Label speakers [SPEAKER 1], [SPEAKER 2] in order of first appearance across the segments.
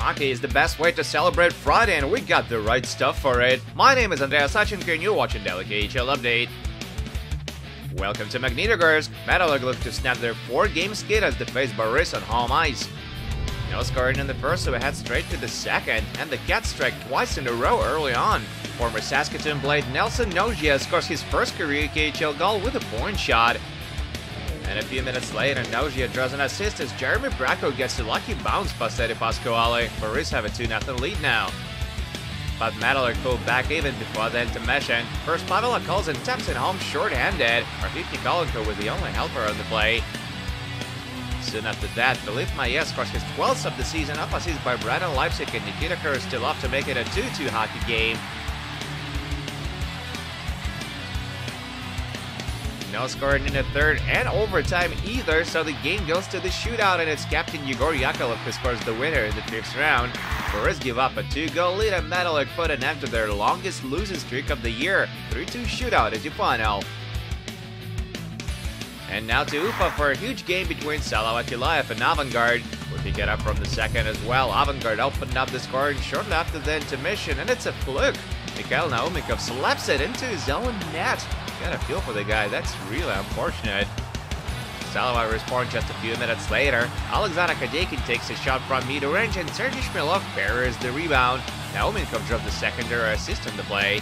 [SPEAKER 1] Hockey is the best way to celebrate Friday, and we got the right stuff for it. My name is Andreas Sachenko, and you're watching Daily KHL Update. Welcome to Magnitogorsk. Metalurg looked to snap their 4-game skid as they face Boris on home ice. No scoring in the first, so we head straight to the second, and the Cats strike twice in a row early on. Former Saskatoon Blade Nelson Nogia scores his first career KHL goal with a point shot. And a few minutes later, Nogia draws an assist as Jeremy Bracco gets a lucky bounce past Eddie Pasquale. Boris have a 2-0 lead now. But Metalurg pulled back even before the intermission. First, Pavel Akolzin taps it home short-handed. Arpit Nikolenko was the only helper on the play. Soon after that, Philippe Maillet scores his 12th of the season, up assist by Brandon Leipzig, and Nikita Kerr still off to make it a 2-2 hockey game. No scoring in the third and overtime either, so the game goes to the shootout, and it's captain Yegor Yakovlev who scores the winner in the 5th round. Boris give up a 2-goal lead, and Metalurg put an end to their longest losing streak of the year. 3-2 shootout is your final. And now to Ufa for a huge game between Salavat Yulaev and Avangard. We pick it up from the second as well. Avangard opened up the scoring shortly after the intermission, and it's a fluke. Mikhail Naumenko slaps it into his own net. Got a feel for the guy, that's really unfortunate. Salavat responds just a few minutes later. Alexander Kadyakin takes a shot from mid-range, and Sergei Shmilov parries the rebound. Naumenko dropped the secondary assist on the play.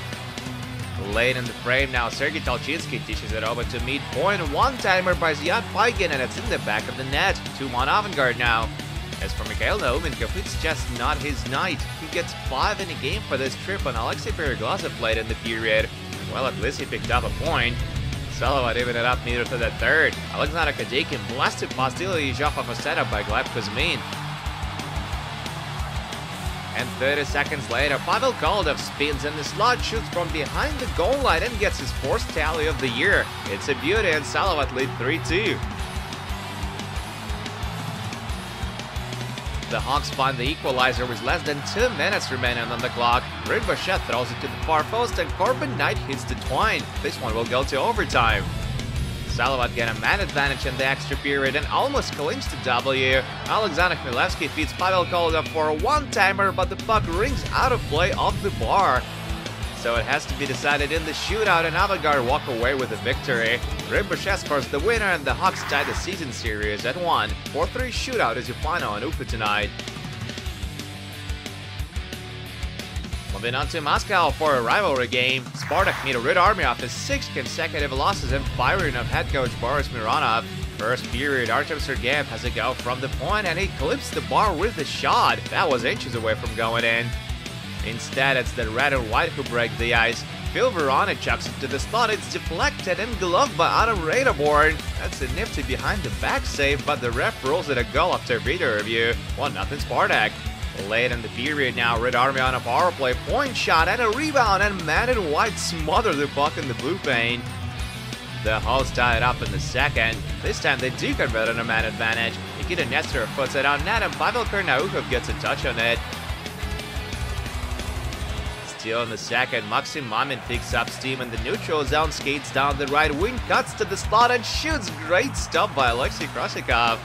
[SPEAKER 1] Late in the frame now, Sergei Tolchinsky dishes it over to midpoint. One-timer by Ziad Paigin, and it's in the back of the net. 2-1 Avangard now. As for Mikhail Naumenko, it's just not his night. He gets 5 in a game for this trip, and Alexei Pereglazov played in the period. Well, at least he picked up a point. Salavat even it up near to the third. Alexander Kadyakin blasted past Ilya Yezhov off a setup by Gleb Kuzmin. And 30 seconds later, Pavel Koldov spins in the slot, shoots from behind the goal line, and gets his 4th tally of the year. It's a beauty, and Salavat lead 3-2. The Hawks find the equalizer with less than 2 minutes remaining on the clock. Rick Bouchette throws it to the far post, and Corbin Knight hits the twine. This one will go to overtime. Salavat get a man advantage in the extra period and almost clinches the W. Alexander Khmelevsky feeds Pavel Koldov for a one-timer, but the puck rings out of play off the bar. So it has to be decided in the shootout, and Avangard walk away with a victory. Rick Bouchette scores the winner, and the Hawks tie the season series at 1. 4-3 shootout is your final on Ufa tonight. Moving on to Moscow for a rivalry game. Spartak meet Red Army after 6 consecutive losses and firing of head coach Boris Mironov. First period, Artem Sergeyev has a go from the point, and he clips the bar with a shot. That was inches away from going in. Instead, it's the red and white who break the ice. Phil Verona chucks it to the slot. It's deflected and gloved by Adam Raderborn. That's a nifty behind-the-back save, but the ref rules it a goal after video review. 1-0 Spartak. Late in the period now, Red Army on a power play, point shot and a rebound, and man in white smother the puck in the blue paint. The Hawks tie it up in the second. This time they do convert on a man advantage. Nikita Nesterov puts it on net, and Pavel Karnaukov gets a touch on it. Still in the second, Maxim Mamin picks up steam in the neutral zone, skates down the right wing, cuts to the slot, and shoots. Great stop by Alexei Krasikov.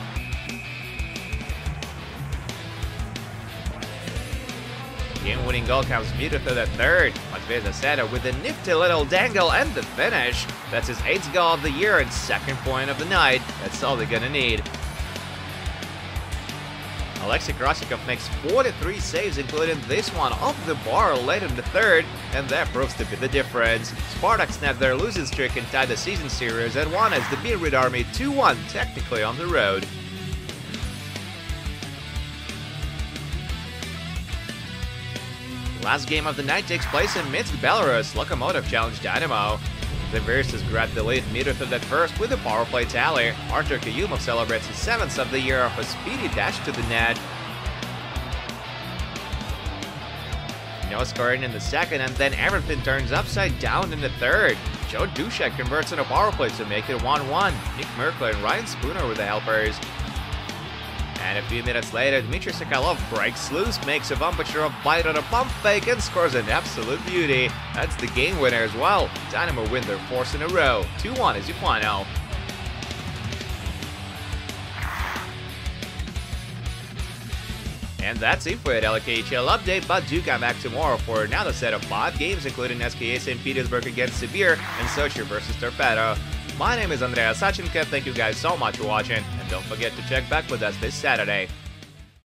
[SPEAKER 1] Game-winning goal comes muted to the third. Matvei Zaseda with a nifty little dangle and the finish. That's his 8th goal of the year and 2nd point of the night. That's all they're gonna need. Alexei Krasikov makes 43 saves, including this one off the bar late in the third, and that proves to be the difference. Spartak snapped their losing streak and tied the season series at 1 as they beat Red Army 2-1, technically on the road. Last game of the night takes place in Minsk, Belarus. Lokomotiv challenged Dynamo. The Versus grabbed the lead meter to that first with a power play tally. Artur Kayumov celebrates his 7th of the year off a speedy dash to the net. No scoring in the second, and then everything turns upside down in the third. Joe Dushek converts on a power play to make it 1-1. Nick Merkler and Ryan Spooner were the helpers. And a few minutes later, Dmitry Sokolov breaks loose, makes a Vampacharov bite on a pump fake, and scores an absolute beauty. That's the game winner as well. Dynamo win their 4th in a row. 2-1 is your final. And that's it for the KHL update, but do come back tomorrow for another set of 5 games, including SKA St. Petersburg against Sibir and Sochi versus Torpedo. My name is Andrea Sachenko, thank you guys so much for watching, and don't forget to check back with us this Saturday.